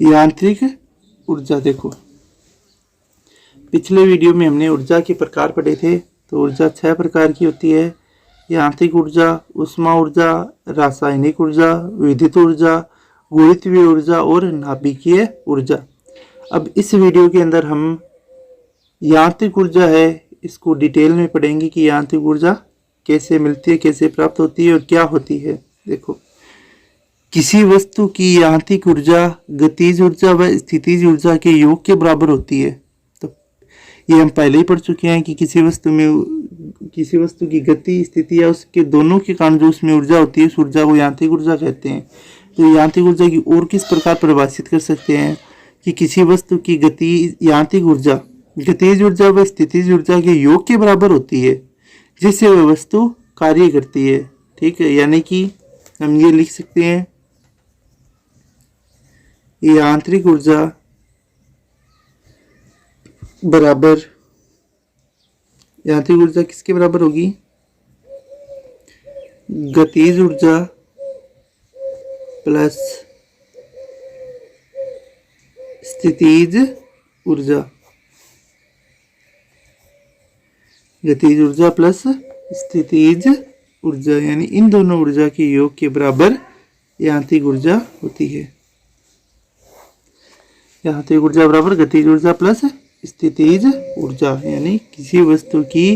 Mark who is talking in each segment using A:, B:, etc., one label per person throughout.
A: यांत्रिक ऊर्जा। देखो पिछले वीडियो में हमने ऊर्जा के प्रकार पढ़े थे। तो ऊर्जा 6 प्रकार की होती है। यांत्रिक ऊर्जा, उष्मा ऊर्जा, रासायनिक ऊर्जा, विद्युत ऊर्जा, गुरुत्वीय ऊर्जा और नाभिकीय ऊर्जा। अब इस वीडियो के अंदर हम यांत्रिक ऊर्जा है इसको डिटेल में पढ़ेंगे कि यांत्रिक ऊर्जा कैसे मिलती है, कैसे प्राप्त होती है और क्या होती है। देखो, किसी वस्तु की यांत्रिक ऊर्जा गतिज ऊर्जा व स्थितिज ऊर्जा के योग के बराबर होती है। तो ये हम पहले ही पढ़ चुके हैं कि किसी वस्तु की गति, स्थिति या उसके दोनों के कारण जो उसमें ऊर्जा होती है उस ऊर्जा को यांत्रिक ऊर्जा कहते हैं। तो यांत्रिक ऊर्जा की और किस प्रकार परिभाषित कर सकते हैं कि किसी वस्तु की गति, यांत्रिक ऊर्जा गतिज ऊर्जा व स्थितिज ऊर्जा के योग के बराबर होती है जिससे वह वस्तु कार्य करती है। ठीक है, यानी कि हम ये लिख सकते हैं यांत्रिक ऊर्जा बराबर, यांत्रिक ऊर्जा किसके बराबर होगी? गतिज ऊर्जा प्लस स्थितिज ऊर्जा। गतिज ऊर्जा प्लस स्थितिज ऊर्जा यानी इन दोनों ऊर्जा के योग के बराबर यांत्रिक ऊर्जा होती है। यांत्रिक ऊर्जा बराबर गतिज ऊर्जा प्लस स्थितिज ऊर्जा, यानी किसी वस्तु की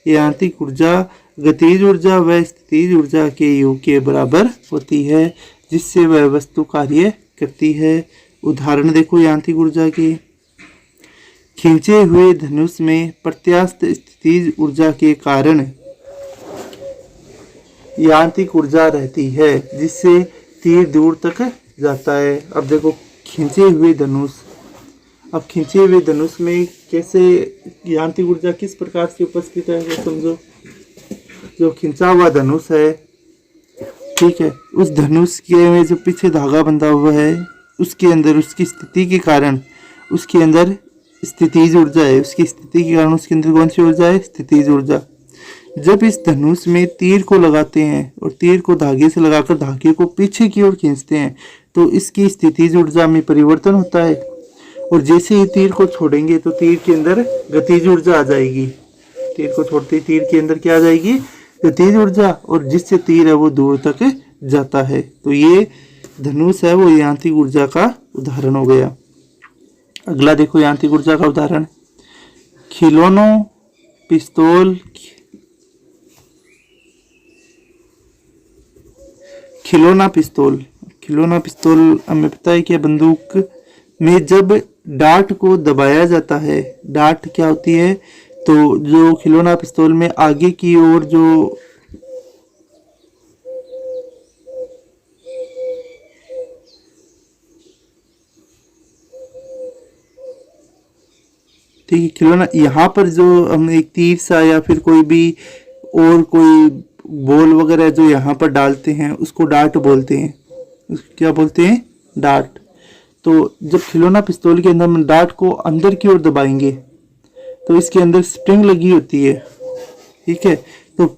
A: यांत्रिक ऊर्जा गतिज ऊर्जा व स्थितिज ऊर्जा के योग के बराबर होती है जिससे वह वस्तु कार्य करती है। उदाहरण देखो यांत्रिक ऊर्जा के। खींचे हुए धनुष में प्रत्यास्थ स्थितिज ऊर्जा के कारण यांत्रिक ऊर्जा रहती है जिससे तीर दूर तक जाता है। अब देखो खींचे हुए धनुष, अब खींचे हुए धनुष में कैसे यांत्रिक ऊर्जा किस प्रकार से उपस्थित है वो समझो। जो खींचा हुआ धनुष है, ठीक है, उस धनुष के में जो पीछे धागा बंधा हुआ है उसके अंदर उसकी स्थिति के कारण उसके अंदर स्थितिज ऊर्जा है। उसकी स्थिति के कारण उसके अंदर कौन सी ऊर्जा है? स्थितिज ऊर्जा। जब इस धनुष में तीर को लगाते हैं और तीर को धागे से लगाकर धागे को पीछे की ओर खींचते हैं तो इसकी स्थितिज ऊर्जा में परिवर्तन होता है और जैसे ही तीर को छोड़ेंगे तो तीर के अंदर गतिज ऊर्जा आ जाएगी। तीर को छोड़ते ही तीर के अंदर क्या आ जाएगी? गतिज ऊर्जा, और जिससे तीर है वो दूर तक जाता है। तो ये धनुष है वो यांत्रिक ऊर्जा का उदाहरण हो गया। अगला देखो यांत्रिक ऊर्जा का उदाहरण, खिलौनों, पिस्तौल, खिलौना पिस्तौल। खिलौना पिस्तौल हमें पता है कि बंदूक में जब डार्ट को दबाया जाता है, डार्ट क्या होती है? तो जो खिलौना पिस्तौल में आगे की ओर जो ठीक है, खिलौना यहाँ पर जो हम एक तीर सा या फिर कोई भी और कोई बॉल वगैरह जो यहाँ पर डालते हैं उसको डार्ट बोलते हैं। उसको क्या बोलते हैं? डार्ट। तो जब खिलौना पिस्तौल के अंदर हम डार्ट को अंदर की ओर दबाएंगे तो इसके अंदर स्प्रिंग लगी होती है। ठीक है, तो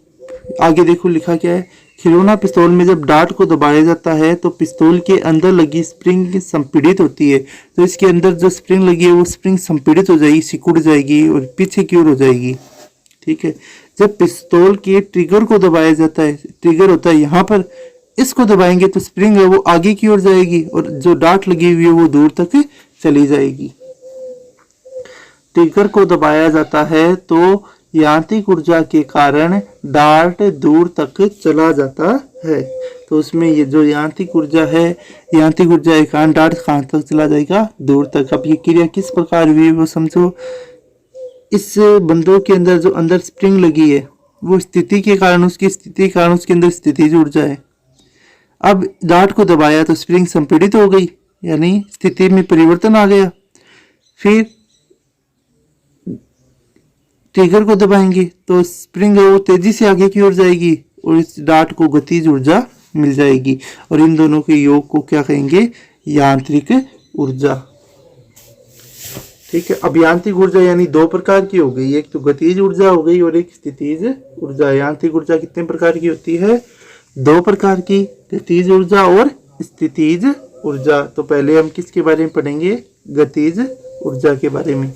A: आगे देखो लिखा क्या है, खिलौना पिस्तौल में जब डार्ट को दबाया जाता है तो पिस्तौल के अंदर लगी स्प्रिंग संपीड़ित होती है। तो इसके अंदर जो स्प्रिंग लगी है वो स्प्रिंग संपीड़ित हो जाएगी, सिकुड़ जाएगी और पीछे की ओर हो जाएगी। ठीक है, जब पिस्तौल के ट्रिगर को दबाया जाता है, ट्रिगर होता है यहाँ पर, इसको दबाएंगे तो स्प्रिंग है वो आगे की ओर जाएगी और जो डार्ट लगी हुई है वो दूर तक चली जाएगी। ट्रिगर को दबाया जाता है तो यांत्रिक ऊर्जा के कारण डार्ट दूर तक चला जाता है। तो उसमें ये जो यांत्रिक ऊर्जा है, यांत्रिक ऊर्जा के कारण डार्ट कहाँ तक चला जाएगा? दूर तक। अब ये क्रिया किस प्रकार हुई वो समझो। इस बंदूक के अंदर जो अंदर स्प्रिंग लगी है वो स्थिति के कारण, उसकी स्थिति के कारण उसके अंदर स्थितिज ऊर्जा है। अब डार्ट को दबाया तो स्प्रिंग संपीड़ित हो गई, यानी स्थिति में परिवर्तन आ गया। फिर ट्रिगर को दबाएंगे तो स्प्रिंग है वो तेजी से आगे की ओर जाएगी और इस डार्ट को गतिज ऊर्जा मिल जाएगी और इन दोनों के योग को क्या कहेंगे? यांत्रिक ऊर्जा। ठीक है, अब यांत्रिक ऊर्जा यानी दो प्रकार की हो गई, एक तो गतिज ऊर्जा हो गई और एक स्थितिज ऊर्जा। यांत्रिक ऊर्जा कितने प्रकार की होती है? दो प्रकार की, गतिज ऊर्जा और स्थितिज ऊर्जा। तो पहले हम किसके बारे में पढ़ेंगे? गतिज ऊर्जा के बारे में।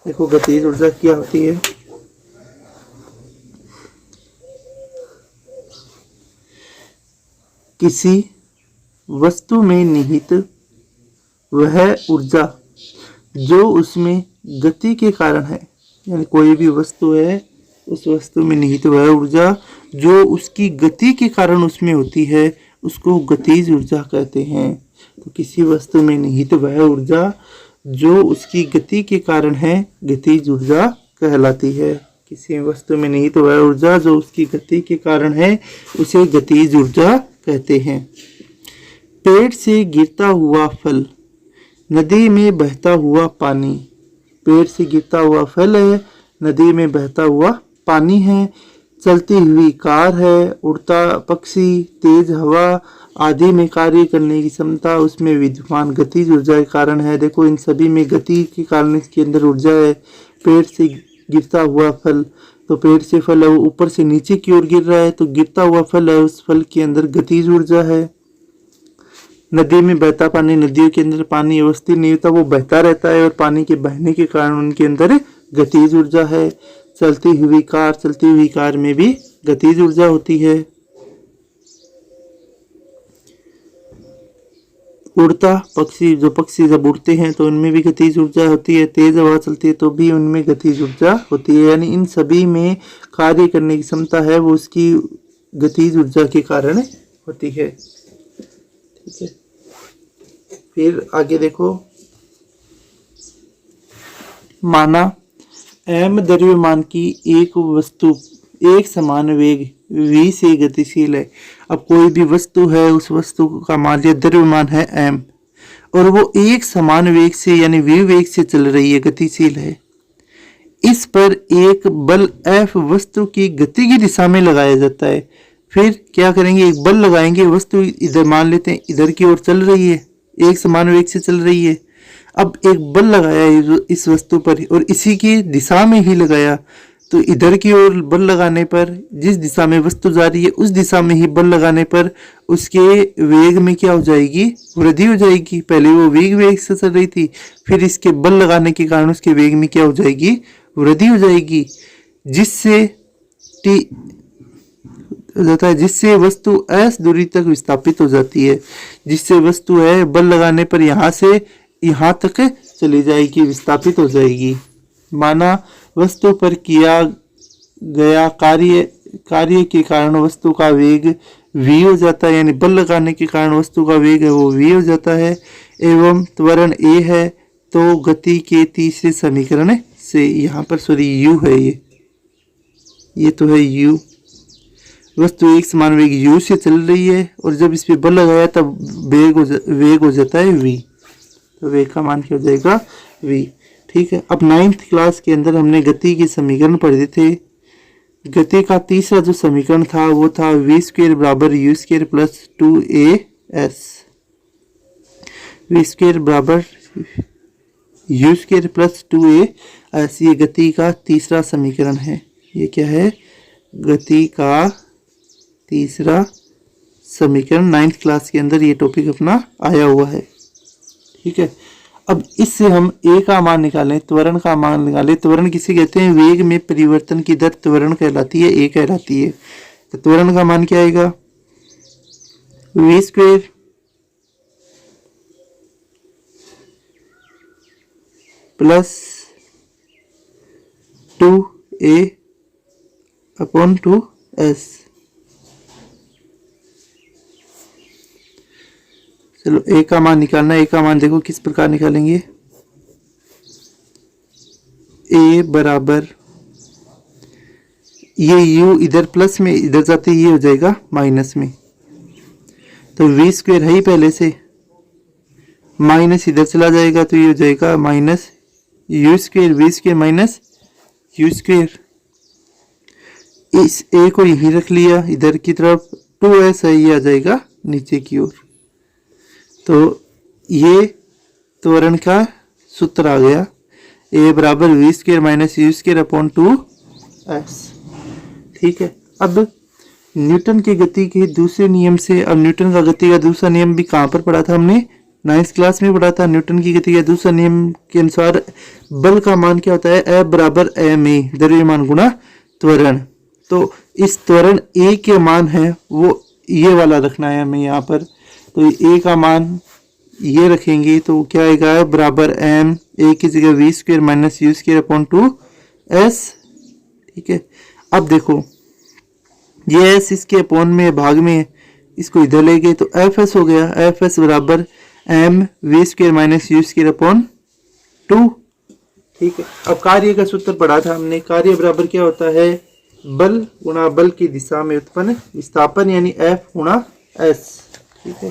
A: देखो गतिज ऊर्जा क्या होती है। किसी वस्तु में निहित वह ऊर्जा जो उसमें गति के कारण है, यानी कोई भी वस्तु है, उस वस्तु में निहित वह ऊर्जा जो उसकी गति के कारण उसमें होती है, उसको गतिज ऊर्जा कहते हैं। तो किसी वस्तु में निहित वह ऊर्जा जो उसकी गति के कारण है, गतिज ऊर्जा कहलाती है। किसी वस्तु में निहित वह ऊर्जा जो उसकी गति के कारण है, उसे गतिज ऊर्जा कहते हैं। पेड़ से गिरता हुआ फल, नदी में बहता हुआ पानी। पेड़ से गिरता हुआ फल है, नदी में बहता हुआ पानी है, चलती हुई कार है, उड़ता पक्षी, तेज हवा आदि में कार्य करने की क्षमता उसमें विद्यमान गतिज ऊर्जा के कारण है। देखो इन सभी में गति के कारण इसके अंदर ऊर्जा है। पेड़ से गिरता हुआ फल, तो पेड़ से फल है वो ऊपर से नीचे की ओर गिर रहा है, तो गिरता हुआ फल है, उस फल के अंदर गतिज ऊर्जा है। नदी में बहता पानी, नदियों के अंदर पानी अवस्थित नहीं होता, वो बहता रहता है और पानी के बहने के कारण उनके अंदर गतिज ऊर्जा है। चलती हुई कार में भी गतिज ऊर्जा होती है। उड़ता पक्षी, जो पक्षी जब उड़ते हैं तो उनमें भी गतिज ऊर्जा होती है। तेज हवा चलती है तो भी उनमें गतिज ऊर्जा होती है। यानी इन सभी में कार्य करने की क्षमता है, वो उसकी गतिज ऊर्जा के कारण होती है। ठीक है, फिर आगे देखो, माना m द्रव्यमान की एक वस्तु एक समान वेग v से गतिशील है। अब कोई भी वस्तु है, उस वस्तु का मान लिया द्रव्यमान है m और वो एक समान वेग से यानी v वेग से चल रही है, गतिशील है। इस पर एक बल F वस्तु की गति की दिशा में लगाया जाता है। फिर क्या करेंगे? एक बल लगाएंगे, वस्तु इधर मान लेते हैं इधर की ओर चल रही है, एक समान वेग से चल रही है। अब एक बल लगाया इस वस्तु पर और इसी की दिशा में ही लगाया, तो इधर की ओर बल लगाने पर जिस दिशा में वस्तु जा रही है उस दिशा में ही बल लगाने पर उसके वेग में क्या हो जाएगी? वृद्धि हो जाएगी। पहले वो वेग से चल रही थी, फिर इसके बल लगाने के कारण उसके वेग में क्या हो जाएगी? वृद्धि हो जाएगी, जिससे जिससे वस्तु s दूरी तक विस्थापित हो जाती है। जिससे वस्तु है बल लगाने पर यहाँ से यहाँ तक चली जाएगी, विस्थापित हो जाएगी। माना वस्तु पर किया गया कार्य के कारण वस्तु का वेग v हो जाता है, यानी बल लगाने के कारण वस्तु का वेग है वो v हो जाता है, एवं त्वरण a है। तो गति के तीसरे समीकरण से, यहाँ पर सॉरी u है, ये तो है u। वस्तु एक समान वेग u से चल रही है और जब इस पे बल लगाया तब वेग हो जाता है v, तो वेग का मान क्या हो जाएगा? v। ठीक है, अब 9th क्लास के अंदर हमने गति के समीकरण पढ़े थे। गति का तीसरा जो समीकरण था वो था v² बराबर u² प्लस 2as। v² बराबर u² प्लस 2as, ये गति का तीसरा समीकरण है। ये क्या है? गति का तीसरा समीकरण 9th क्लास के अंदर ये टॉपिक अपना आया हुआ है। ठीक है, अब इससे हम a का मान निकालें, त्वरण का मान निकालें। त्वरण किसे कहते हैं? वेग में परिवर्तन की दर त्वरण कहलाती है, a कहलाती है। तो त्वरण का मान क्या आएगा? v² plus 2a upon 2s। चलो a का मान निकालना है। a का मान देखो किस प्रकार निकालेंगे? a बराबर, ये u इधर प्लस में इधर जाते ये हो जाएगा माइनस में, तो v² है ही पहले से, माइनस इधर चला जाएगा तो ये हो जाएगा minus u² v² minus u²। इस a को यहीं रख लिया, इधर की तरफ 2s है, ये आ जाएगा नीचे की ओर। तो ये त्वरण का सूत्र आ गया, a बराबर v² minus u² upon 2s। ठीक है, अब न्यूटन की गति के दूसरे नियम से, अब न्यूटन का गति का दूसरा नियम भी कहाँ पर पढ़ा था हमने, 9th क्लास में पढ़ा था। न्यूटन की गति का दूसरा नियम के अनुसार बल का मान क्या होता है, F बराबर ma, द्रव्यमान गुणा त्वरण। तो इस त्वरण a के मान है वो ये वाला रखना है हमें यहाँ पर। तो a का मान ये रखेंगे तो क्या आएगा, बराबर m, a की जगह v square minus u square upon 2s। ठीक है, अब देखो ये s इसके अपॉन में भाग में, इसको इधर ले गए तो fs हो गया, fs बराबर m v square minus u square upon 2। ठीक है, अब कार्य का सूत्र पढ़ा था हमने, कार्य बराबर क्या होता है, बल गुणा बल की दिशा में उत्पन्न विस्थापन यानी F गुणा S। ठीक है,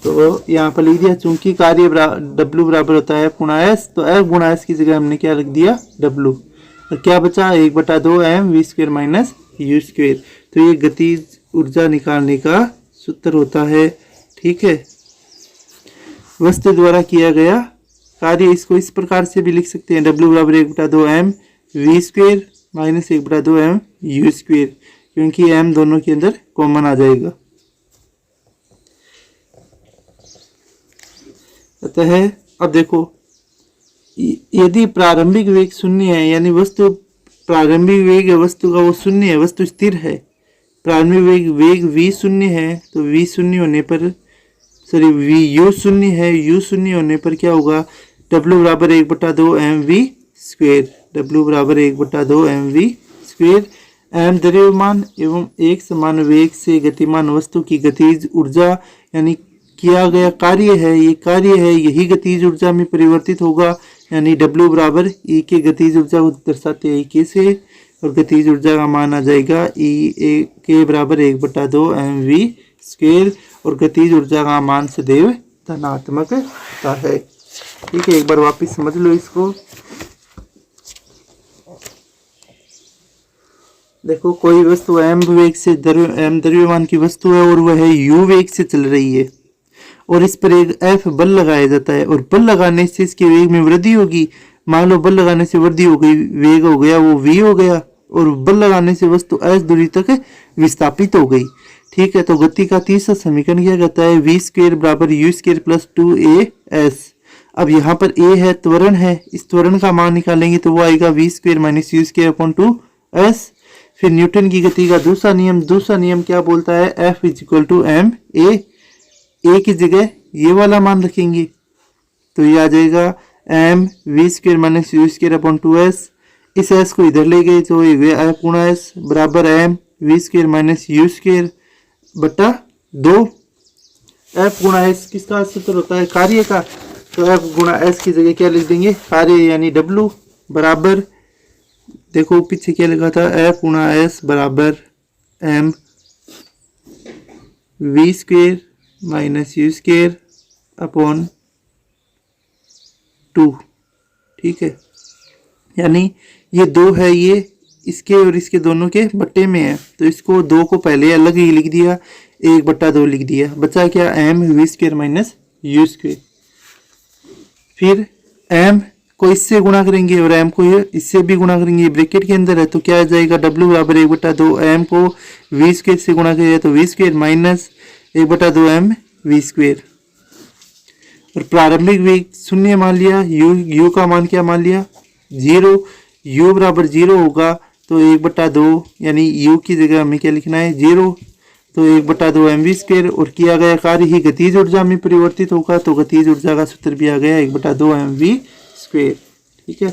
A: तो यहाँ पर लिख दिया, चूंकि कार्य W बराबर होता है F गुणा S, तो F गुणा S की जगह हमने क्या लिख दिया, W। और क्या बचा, 1/2 m v square minus u square. तो ये गतिज ऊर्जा निकालने का सूत्र होता है। ठीक है, वस्तु द्वारा किया गया कार्य, इसको इस प्रकार से भी लिख सकते हैं, W बराबर 1/2 m v square minus 1/2 m u square, क्योंकि m दोनों के अंदर कॉमन आ जाएगा। अतः अब देखो, यदि प्रारंभिक वेग शून्य है, यानी वस्तु प्रारंभिक वेग है वस्तु का वो शून्य है, वस्तु स्थिर है, प्रारंभिक वेग v शून्य है, तो v शून्य होने पर, सॉरी u शून्य है, u शून्य होने पर क्या होगा, W बराबर 1/2 mv स्क्वायर, W बराबर 1/2 mv स्क्वायर। m द्रव्यमान एवं एक समान वेग से गतिमान वस्तु की गतिज ऊर्जा यानी किया गया कार्य है, ये कार्य है, यही गतिज ऊर्जा में परिवर्तित होगा, यानी W बराबर E के गतिज ऊर्जा को दर्शाते हैं E से, और गतिज ऊर्जा का मान आ जाएगा E के बराबर 1/2 mv स्क्वायर, और गतिज ऊर्जा का मान सदैव धनात्मक होता है। ठीक है, एक बार वापस समझ लो इसको। देखो, कोई वस्तु m वेग से m द्रव्यमान की वस्तु है और वह u वेग से चल रही है, और इस पर एक F बल लगाया जाता है, और बल लगाने से इसके वेग में वृद्धि होगी। मान लो बल लगाने से वृद्धि हो गई, वेग हो गया वो v हो गया, और बल लगाने से वस्तु s दूरी तक विस्थापित हो गई। ठीक है, तो गति का तीसरा समीकरण क्या कहता है, v स्क्वायर बराबर u स्क्वायर प्लस 2as। अब यहाँ पर a है, त्वरण है, इस त्वरण का मान निकालेंगे तो वो आएगा v square minus u square upon 2s। फिर न्यूटन की गति का दूसरा नियम क्या बोलता है, F is equal to m a की जगह ये वाला मान रखेंगे तो ये आ जाएगा m v square minus u square upon 2s। इस s को इधर ले गए तो ये F गुणा s बराबर m v square minus u square बटा 2। F गुणा s किसका सूत्र होता है, कार्य का, तो F गुणा s की जगह क्या लिख देंगे, कार्य यानी W बराबर, देखो पीछे क्या लिखा था, F गुणा s बराबर m v square minus u square upon 2। ठीक है, यानी ये 2 है, ये इसके और इसके दोनों के बट्टे में है, तो इसको 2 को पहले अलग ही लिख दिया, 1/2 लिख दिया, बचा क्या m v square minus u square. फिर m को इससे गुणा करेंगे और m को इससे भी गुणा करेंगे, ब्रैकेट के अंदर है, तो क्या आ जाएगा, W बराबर 1/2 m को v स्क्वायर से गुणा करेगा तो v square minus 1/2 m v square. और प्रारंभिक वेग शून्य मान लिया, u का मान क्या मान लिया, 0, u बराबर 0 होगा तो 1/2, यानी u की जगह हमें क्या लिखना है, 0, तो 1/2 mv स्क्वायर, और किया गया कार्य ही गतिज ऊर्जा में परिवर्तित होगा, तो गतिज ऊर्जा का सूत्र भी आ गया 1/2 mv स्क्वायर। ठीक है।